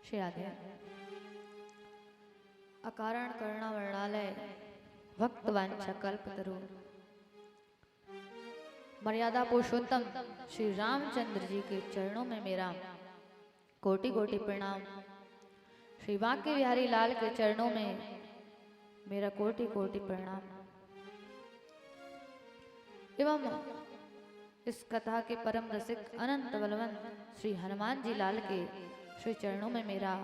श्री राधे। अकारण करुणा वर्णालय भक्त वांछा कल्पतरु मर्यादा पुरुषोत्तम श्री रामचंद्र जी के चरणों में मेरा कोटि कोटि प्रणाम। श्री वाक्य विहारी लाल के चरणों में मेरा कोटि कोटि प्रणाम। एवं इस कथा के परम रसिक अनंत बलवंत श्री हनुमान जी लाल के श्री चरणों में मेरा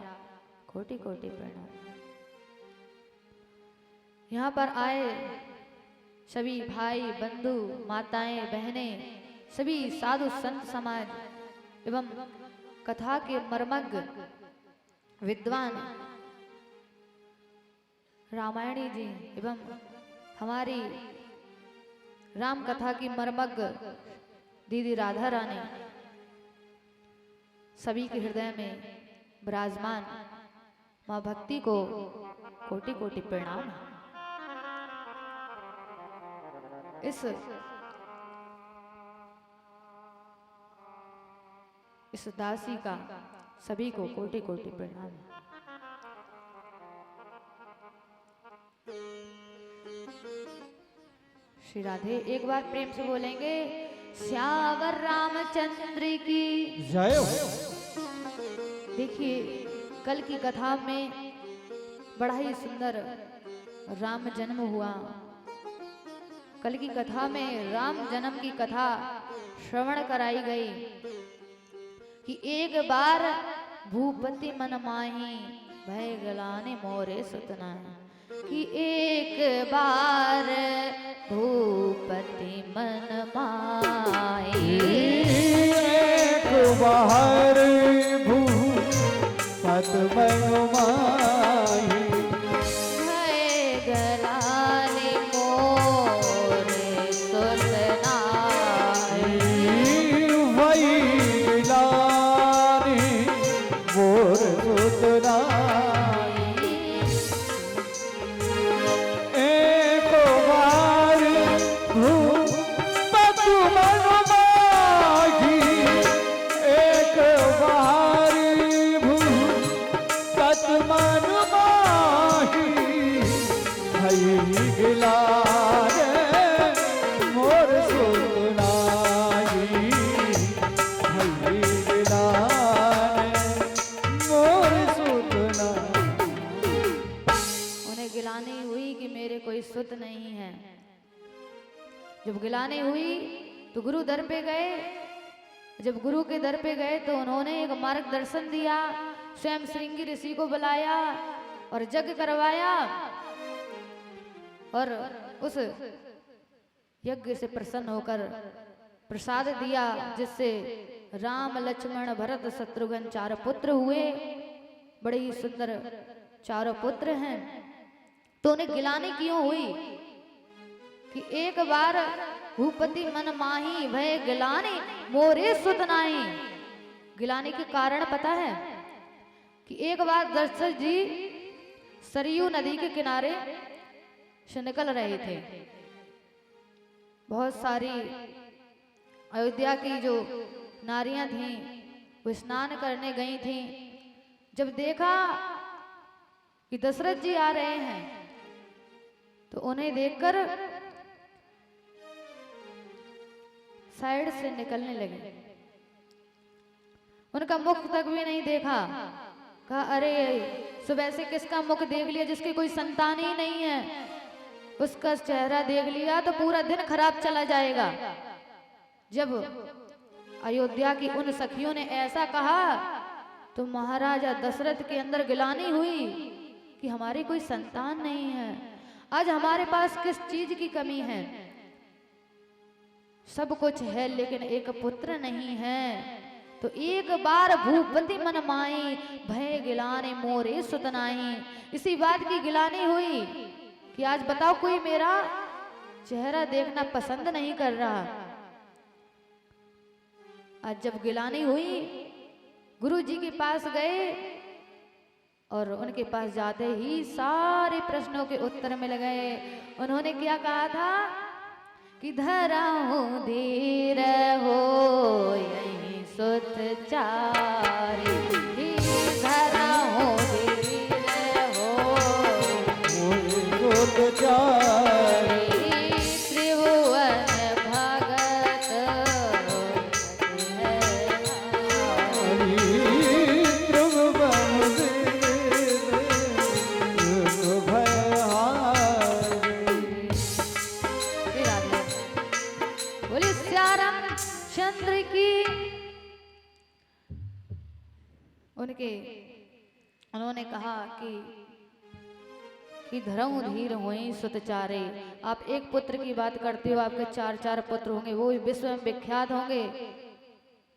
कोटि कोटि प्रणाम। यहाँ पर आए सभी भाई बंधु माताएं बहनें सभी साधु संत समाज एवं कथा के मर्मज्ञ विद्वान रामायणी जी एवं हमारी राम कथा की मर्मज्ञ दीदी राधा रानी सभी के हृदय में विराजमान मां भक्ति को कोटि कोटि प्रणाम। इस दासी का सभी को कोटि कोटि प्रणाम। श्री राधे। एक बार प्रेम से बोलेंगे श्यावर रामचंद्र की जय। देखिए कल की कथा में बड़ा ही सुंदर राम जन्म हुआ। कल की कथा में राम जन्म की कथा श्रवण कराई गई कि एक बार भूपति मन माही भय गलाने मोरे सतना कि एक बार भूपति मन माही एक बार भूपति मन माही भय गलाने मोरे सतना भई गलाने मोर सुतना सुत नहीं है। जब गिलानी हुई तो गुरु दर पे गए। जब गुरु के दर पे गए तो उन्होंने एक मार्गदर्शन दिया। स्वयं श्रृंगी ऋषि को बुलाया और यज्ञ करवाया और उस यज्ञ से प्रसन्न होकर प्रसाद दिया जिससे राम लक्ष्मण भरत शत्रुघ्न चार पुत्र हुए। बड़े ही सुंदर चारों पुत्र हैं। तो उन्हें गिलानी क्यों हुई कि एक बार भूपति मन माही भय गिलानी मोरे सुत नाही। गिलानी के कारण पता है कि एक बार दशरथ जी सरयू नदी के किनारे से निकल रहे थे। बहुत सारी अयोध्या की जो नारियां थीं वो स्नान करने गई थीं। जब देखा कि दशरथ जी आ रहे हैं तो उन्हें देखकर साइड से निकलने लगे। उनका मुख तक भी नहीं देखा। कहा अरे सुबह से किसका मुख देख लिया जिसकी कोई संतान ही नहीं है। उसका चेहरा देख लिया तो पूरा दिन खराब चला जाएगा। जब अयोध्या की उन सखियों ने ऐसा कहा तो महाराजा दशरथ के अंदर गिलानी हुई कि हमारी कोई संतान नहीं है। आज हमारे पास किस चीज की कमी है। सब कुछ है लेकिन एक पुत्र नहीं है। तो एक बार भूपति मन माई भय गिलाने मोरे सुत नाही। इसी बात की गिलानी हुई कि आज बताओ कोई मेरा चेहरा देखना पसंद नहीं कर रहा। आज जब गिलानी हुई गुरु जी के पास गए और उनके पास जाते ही सारे प्रश्नों के उत्तर मिल गए। उन्होंने क्या कहा था कि धराऊं धीर हो यही सुत चारी धरा उन्होंने कहा कि धरऊं धीर होई सुत चारे। आप एक पुत्र की बात करते हो, आपके चार चार पुत्र होंगे, वो विश्व में विख्यात होंगे।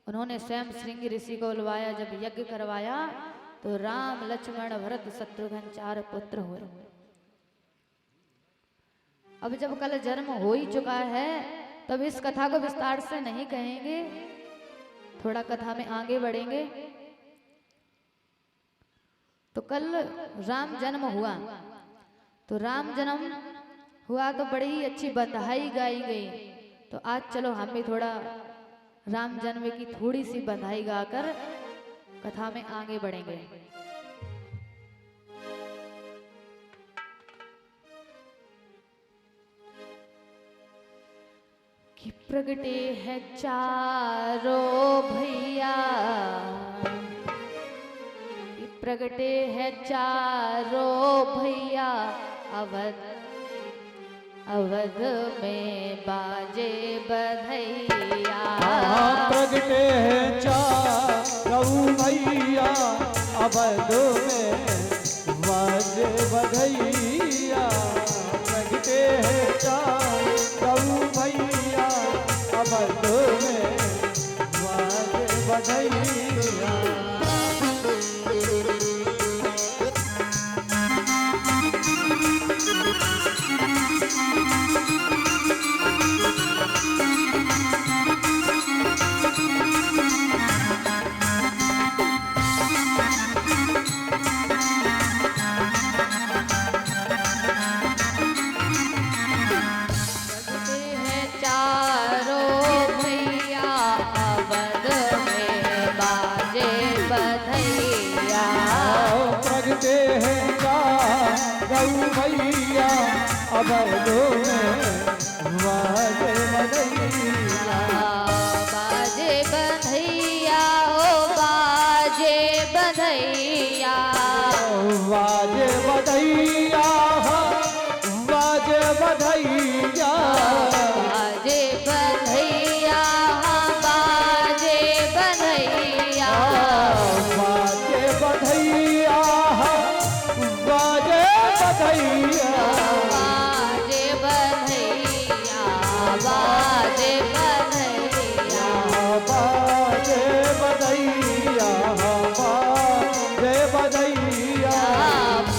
उन्होंने स्वयं श्रृंगी ऋषि को बुलवाया, जब यज्ञ करवाया तो राम लक्ष्मण भरत शत्रुघ्न 4 पुत्र हुए। अब जब कल जन्म हो ही चुका है, तब इस कथा को विस्तार से नहीं कहेंगे, थोड़ा कथा में आगे बढ़ेंगे। तो कल राम जन्म हुआ, तो राम जन्म हुआ तो बड़ी ही अच्छी बधाई गाई गई। तो आज चलो हम भी थोड़ा राम जन्म की थोड़ी सी बधाई गाकर कथा में आगे बढ़ेंगे। कि प्रगटे है चारों भैया, कि प्रगटे है चारों भैया, अवध में बाजे बधैया। प्रगटे है चारों भैया, अवध में बाजे बधैया। प्रगटे है चारों भैया, अवध में बाजे बधैया। भैया अवध में बाजे बधैया। बाजे बधैया ओ बाजे बधैया, बाजे बधैया, बाजे बधैया। बाजे बधैया, बाजे बधैया, बाजे बधैया, बाजे बधैया। बाजे बधैया, बाजे बधैया, बाजे बधैया, बाजे बधैया।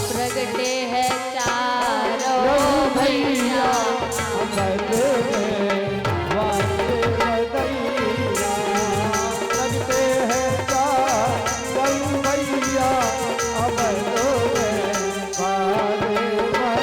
प्रगटे है चारों भैया, अवध में बाजे बधैया। प्रगटे है चारों भैया, अवध में बाजे बधैया।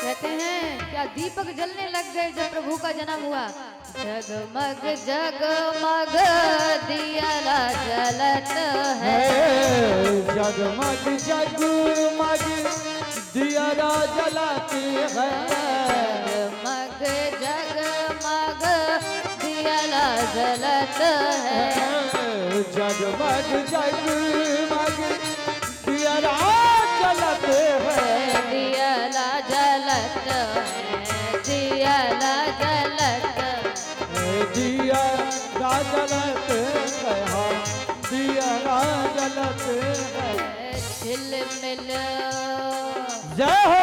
कहते हैं क्या दीपक जलने लग गए जब प्रभु का जन्म हुआ। जगमग जगमग दिया जलत है, जगमग जगमग दिया जलती है। जगमग जगमग दिया जलत है, जगमग जगमग दिया जलत है। दिया जलत है, दिया जलत दिया जलत है, दिया जलत है। झिलमिल जय हो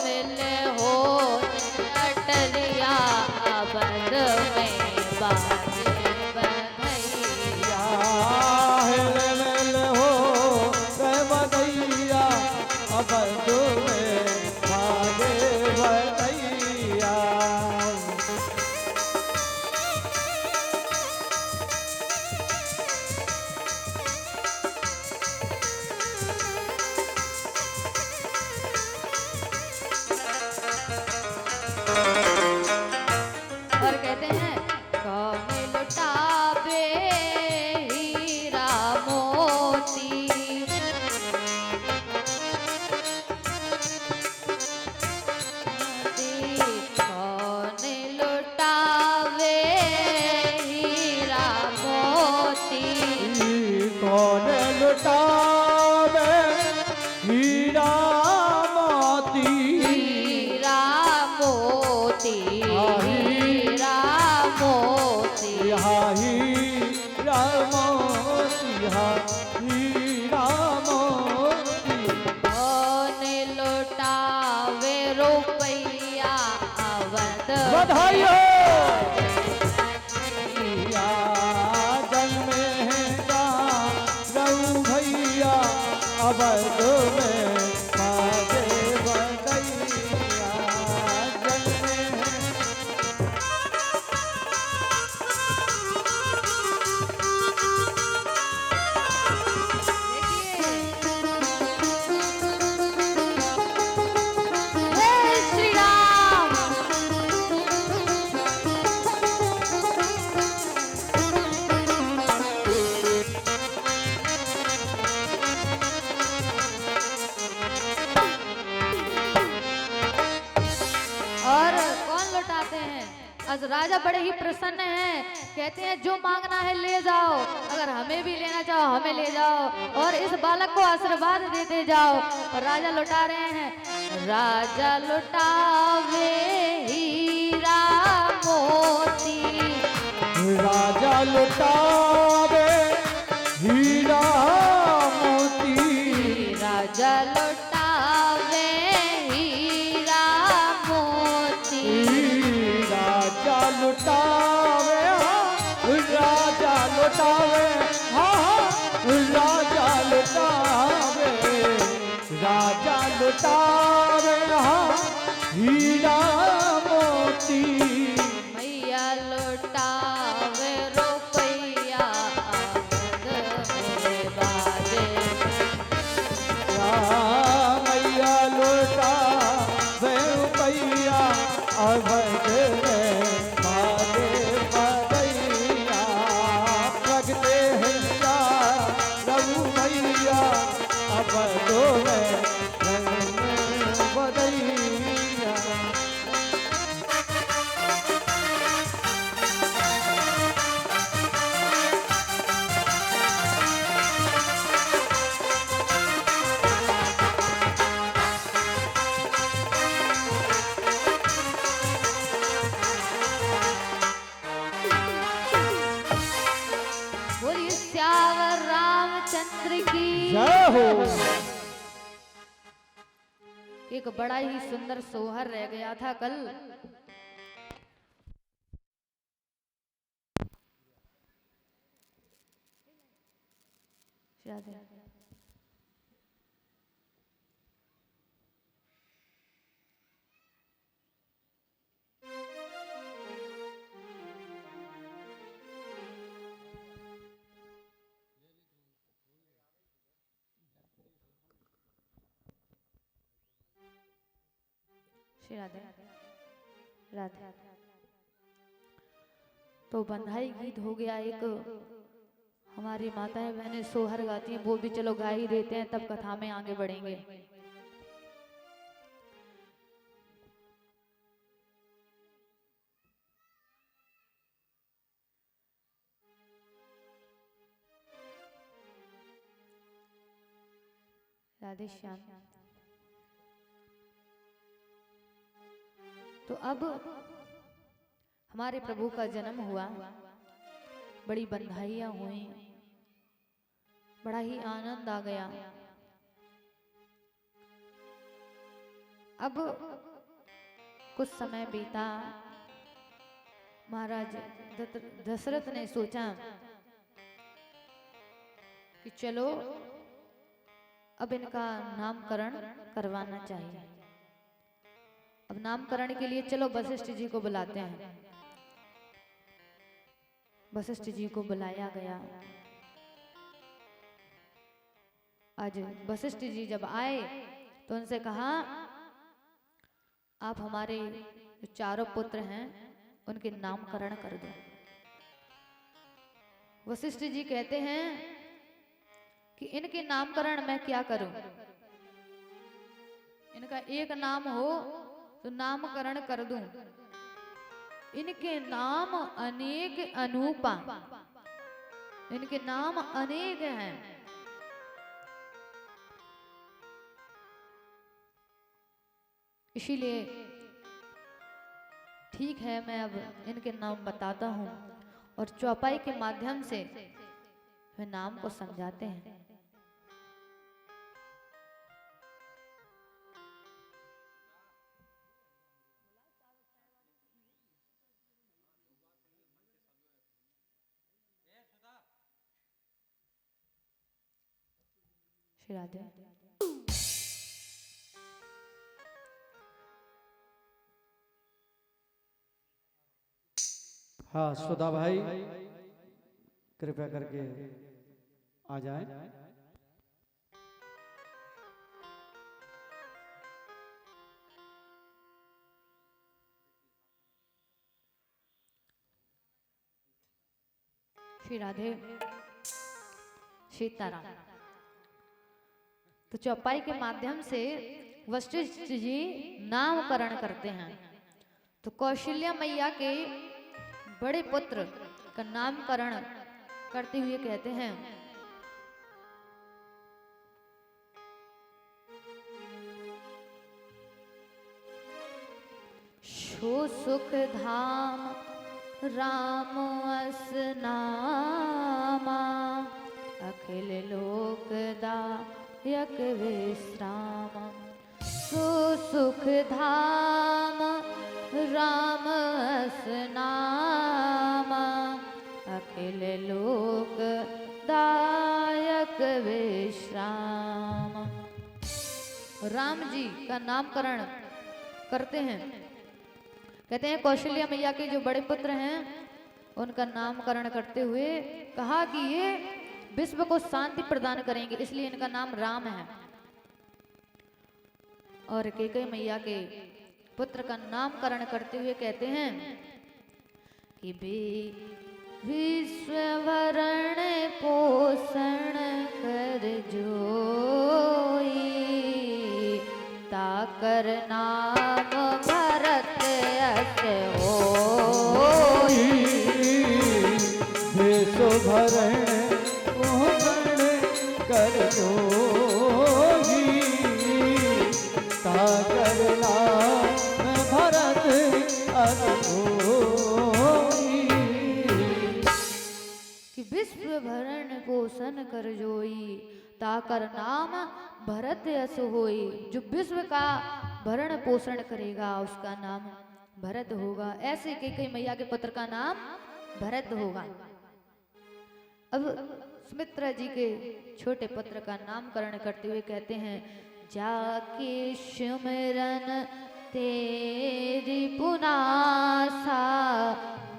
झिलमिल हो अटलिया, अवध में बाजे बधैया। हिलमिल हो बधैया, अवध में बाजे बधैया। मोती हीरा मोती हीरा मोती हीरा मोती ने लुटावे रुपया अवध बधाई हो जन्मे रहू भैया अवध में बाजे बधैया जन्मे जय श्री राम। और कौन लौटाते हैं? आज राजा बड़े ही प्रसन्न हैं, कहते हैं जो मांगना है ले जाओ, अगर हमें भी लेना चाहो हमें ले जाओ और इस बालक को आशीर्वाद देते जाओ। और राजा लौटा रहे हैं, राजा लुटावे हीरा मोती राजा लुटावे हीरा मोती राजा लुटावे हीरा मोती राजा लुटावे राजा लुटावे राजा लुटावे राजा लुटावे हीरा मोती मैया लुटावे रुपया अवध में बाजे मैया लुटावे रुपया अवध में बाजे बधैया प्रगटे हैया रघु भैया अवध में बधैया बोलिए श्यावर रामचंद्र की जय हो एक बड़ा ही सुंदर सोहर रह गया था कल। राधे श्री राधे राधे। तो बंधाई गीत हो गया एक, हमारी माताएं बहनें सोहर गाती हैं, वो भी चलो गा ही देते हैं, तब कथा में आगे बढ़ेंगे। राधे श्याम। तो अब हमारे प्रभु का जन्म हुआ, बड़ी बंधाइयां हुई, बड़ा ही आनंद आ गया। अब कुछ समय बीता, महाराज दशरथ ने सोचा कि चलो अब इनका नामकरण करवाना चाहिए। अब नामकरण के लिए चलो वशिष्ठ जी को बुलाते हैं। वशिष्ठ जी को बुलाया गया। आज वशिष्ठ जी जब आए तो उनसे कहा, आप हमारे जो चारों पुत्र हैं उनके नामकरण कर दो। वशिष्ठ जी कहते हैं कि इनके नामकरण मैं क्या करूं, इनका एक नाम हो तो नामकरण कर दूं, इनके नाम अनेक अनूपा, इनके नाम अनेक हैं। इसीलिए ठीक है, मैं अब इनके नाम बताता हूँ और चौपाई के माध्यम से वे नाम को समझाते हैं। श्री राधे। हाँ सुधा भाई कृपया करके आ जाएं। श्री राधे सीताराम। तो चौपाई के माध्यम से वशिष्ठ जी नामकरण करते हैं। तो कौशल्या मैया के बड़े पुत्र का नामकरण करते हुए कहते हैं, शो सुख धाम राम अस नामा, अखिल लोकदायक विश्राम। सो सुख धाम राम अस नामा, अखिल लोकदायक विश्राम। राम जी का नामकरण करते हैं। कहते हैं कौशल्या मैया के जो बड़े पुत्र हैं उनका नामकरण करते हुए कहा कि ये विश्व को शांति प्रदान करेंगे, इसलिए इनका नाम राम है। और कैकेयी मैया के पुत्र का नामकरण करते हुए कहते हैं कि विश्व भरण पोषण कर जोई, ताकर नाम भरत अस होई। विश्व भरण पोषण कर जोई, ताकर नाम भरत अस होई। कि विश्व भरण पोषण कर जोई, ताकर नाम भरत यस होई। जो विश्व का भरण पोषण करेगा उसका नाम भरत होगा। ऐसे कैकेयी मैया के पुत्र का नाम भरत होगा। अब सुमित्रा जी के छोटे पुत्र का नामकरण करते हुए कहते हैं, जाके सुमिरन तेरी पुनासा,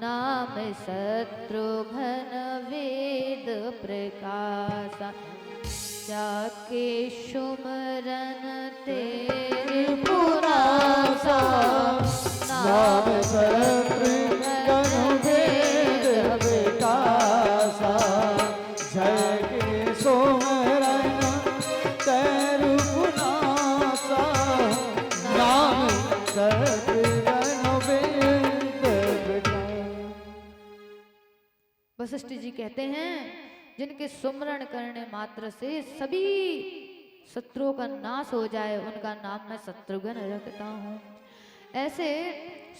नाम शत्रुघ्न वेद प्रकाशा। जाके सुमिरन तेरी पुनासा, नाम शत्रुघ्न वेद प्रकाशा। जय के सुमिरन तेरु पुनासा, नाम शत्रुघ्न वेद प्रकाशा। वशिष्ठ जी कहते हैं जिनके सुमरण करने मात्र से सभी शत्रुओं का नाश हो जाए उनका नाम मैं शत्रुघ्न रखता हूँ। ऐसे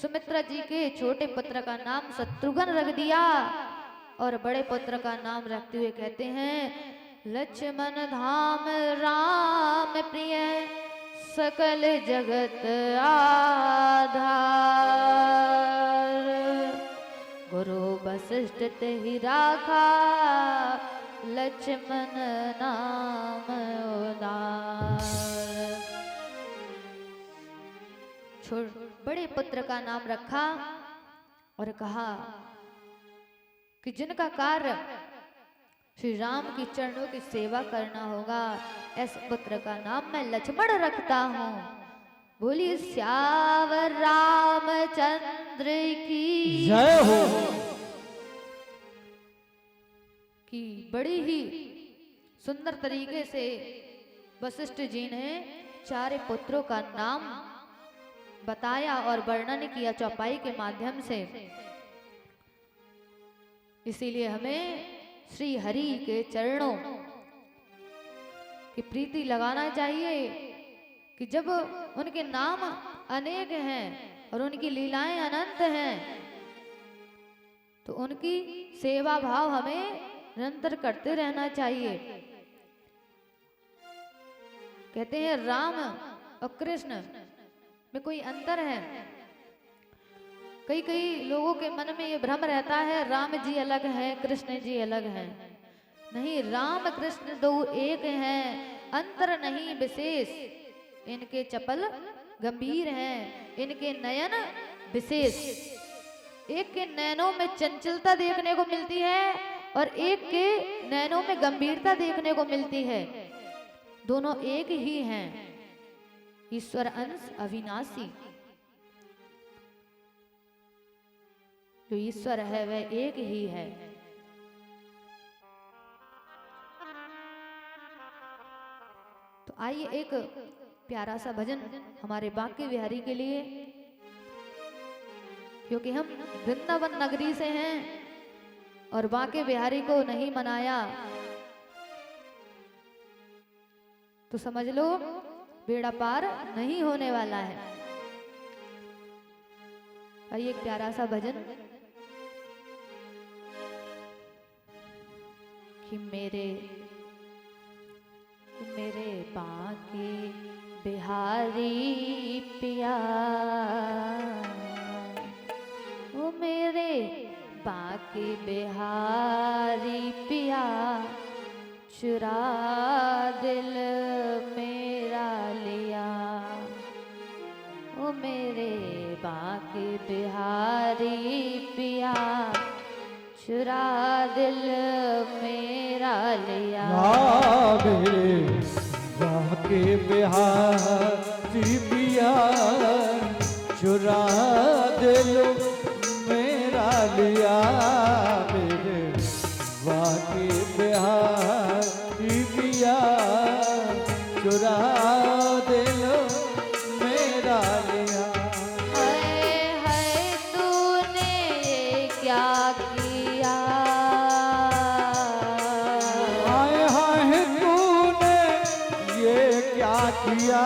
सुमित्रा जी के छोटे पुत्र का नाम शत्रुघ्न रख दिया और बड़े पुत्र का नाम रखते हुए कहते हैं, लक्ष्मण धाम राम प्रिय सकल जगत आधार। गुरु वशिष्ठ तेहि राखा, लक्ष्मण नाम उदार। बड़े पुत्र का नाम रखा और कहा कि जिनका कार्य श्री राम की चरणों की सेवा करना होगा, ऐसे पुत्र का नाम मैं लक्ष्मण रखता हूँ। बोलिए श्यावर रामचंद्र की जय हो। कि बड़ी ही सुंदर तरीके से वशिष्ठ जी ने चारे पुत्रों का नाम बताया और वर्णन किया चौपाई के माध्यम से। इसीलिए हमें श्री हरि के चरणों की प्रीति लगाना चाहिए कि जब उनके नाम अनेक हैं और उनकी लीलाएं अनंत हैं। तो उनकी सेवा भाव हमें निरंतर करते रहना चाहिए। कहते हैं राम और कृष्ण में कोई अंतर है। कई कई लोगों के मन में ये भ्रम रहता है राम जी अलग हैं, कृष्ण जी अलग हैं। नहीं, राम कृष्ण दो एक हैं, अंतर नहीं विशेष। इनके चपल गंभीर हैं, इनके नयन विशेष। एक के नयनों में चंचलता देखने को मिलती है और एक के नयनों में गंभीरता देखने को मिलती है। दोनों एक ही हैं, ईश्वर अंश अविनाशी। जो ईश्वर है वह एक ही है। तो आइए एक प्यारा सा भजन हमारे बांके बिहारी के लिए, क्योंकि हम वृंदावन नगरी से हैं और बांके बिहारी को नहीं मनाया तो समझ लो बेड़ा पार नहीं होने वाला है। आइए एक प्यारा सा भजन कि मेरे बांके बिहारी पिया, वो मेरे बांके बिहारी पिया, चुरा दिल मेरा लिया। वो मेरे बांके बिहारी पिया, चुरा दिल मेरा लिया। मेरे बांके बिहारी पिया, चुरा दिल मेरा लिया। मेरे बांके बिहारी पिया, चुरा दिल मेरा लिया। हाय हाय तूने ये क्या किया, हाय हाय तूने ये क्या किया।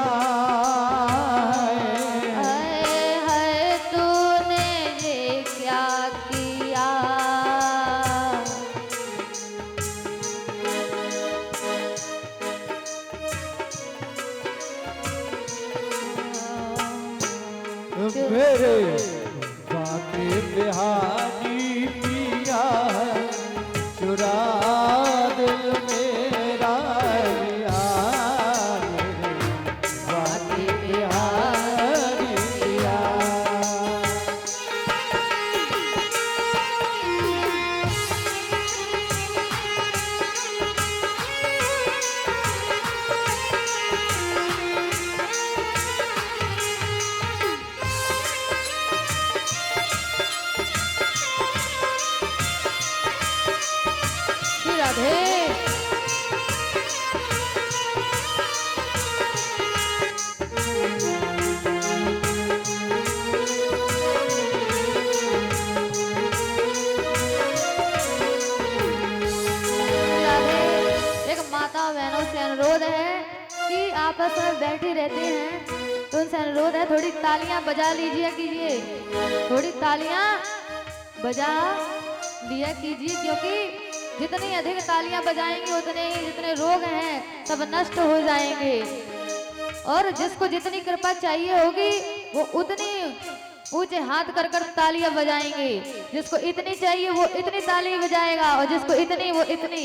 हाय हाय तूने ये क्या किया। मेरे बांके बिहारी पिया, चुरा दिल मेरा लिया। मेरे बांके बिहारी पिया। श्री राधे। एक माता बहनों से अनुरोध है कि आपस में बैठी रहते हैं तो उनसे अनुरोध है थोड़ी तालियां बजा लीजिए कीजिए, थोड़ी तालियां बजा लिया कीजिए, क्योंकि जितनी अधिक तालियां बजाएंगे उतने ही जितने रोग हैं सब नष्ट हो जाएंगे। और जिसको जितनी कृपा चाहिए होगी वो उतनी ऊंचे हाथ कर कर तालियां बजाएंगे। जिसको इतनी चाहिए वो इतनी ताली बजाएगा और जिसको इतनी वो इतनी,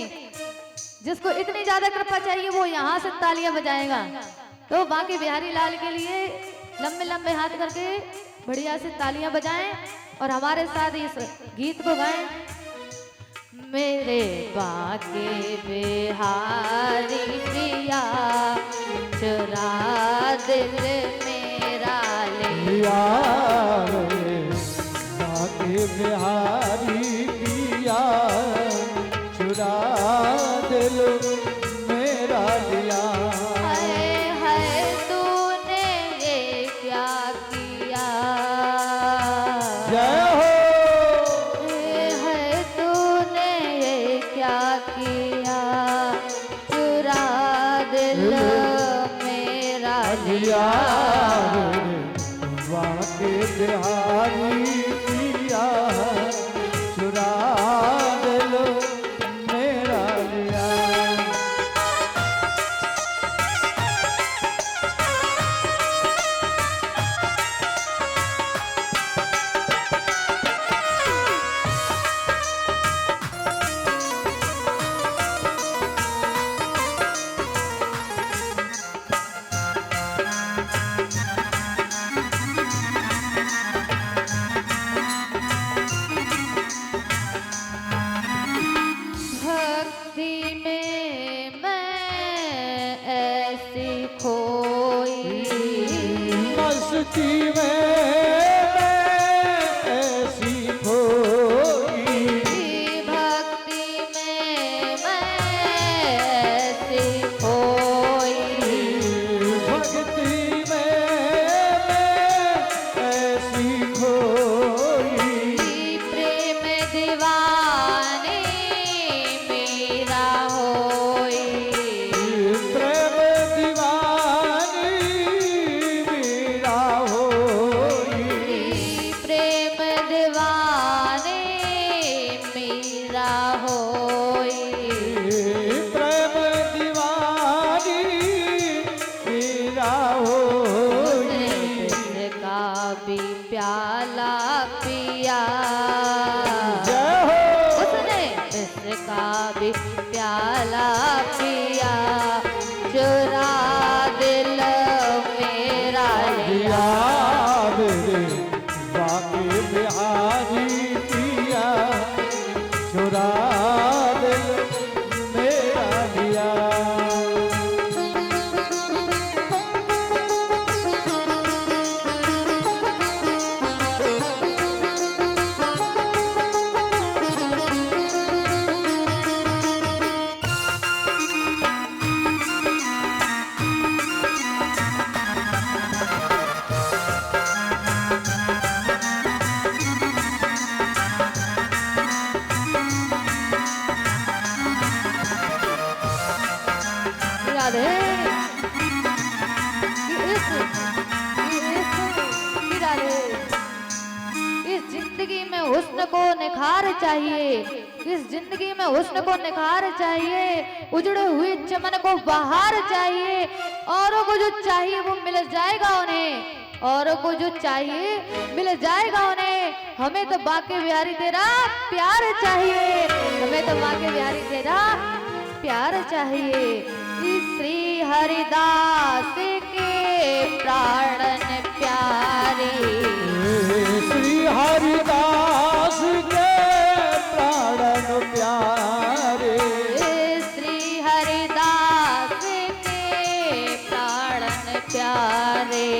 जिसको इतनी ज्यादा कृपा चाहिए वो यहाँ से तालियां बजाएगा। तो बांके बिहारी लाल के लिए लंबे लंबे हाथ करके बढ़िया से तालियां बजाएं और हमारे साथ इस गीत को गाएं। मेरे बांके बिहारी पिया, चुरा दिल मेरा लिया। मेरे बांके बिहारी पिया, चुरा दिल मेरा लिया। हाय हाय तूने ये क्या किया। जय हो। हाय तूने ये क्या किया, चुरा दिल मेरा लिया। बांके बिहारी पिया चुरा दिल मेरा लिया। भक्ति में मैं ऐसी खोई, मस्ती में ऐसी खोई, भक्ति में मैं ऐसी खोई, भक्ति में ऐसी खोई, प्रेम दीवानी मेरा होई, प्रेम दीवानी मेरा होई, प्रेम दीवानी मेरा होई, प्रेम दीवानी मेरा होई। का भी प्याला पिया, जय हो उसने इसका भी प्याला पिया, चुरा दिल मेरा लिया। मेरे बाकी बिहारी पिया चुरा दिल मेरा लिया। राधे राधे, इस जिंदगी में हुस्न को निखार चाहिए, इस जिंदगी में हुस्न को निखार चाहिए, उजड़े हुए चमन को बहार चाहिए। औरों को जो चाहिए वो मिल जाएगा उन्हें, औरों को जो चाहिए मिल जाएगा उन्हें। हमें तो बाके बिहारी तेरा प्यार चाहिए, हमें तो बाके बिहारी तेरा प्यार चाहिए। श्री हरिदास के प्राणन प्यारे, श्री हरिदास के प्राणन प्यारे, श्री हरिदास के प्राणन प्यारे,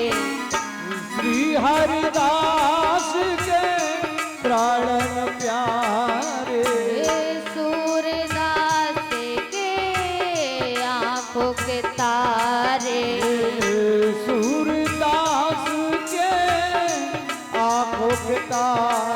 श्री हरिदास के प्राणन प्यारे, सूरदास के आंखों के तारे, सूरदास के आंखों के तारे,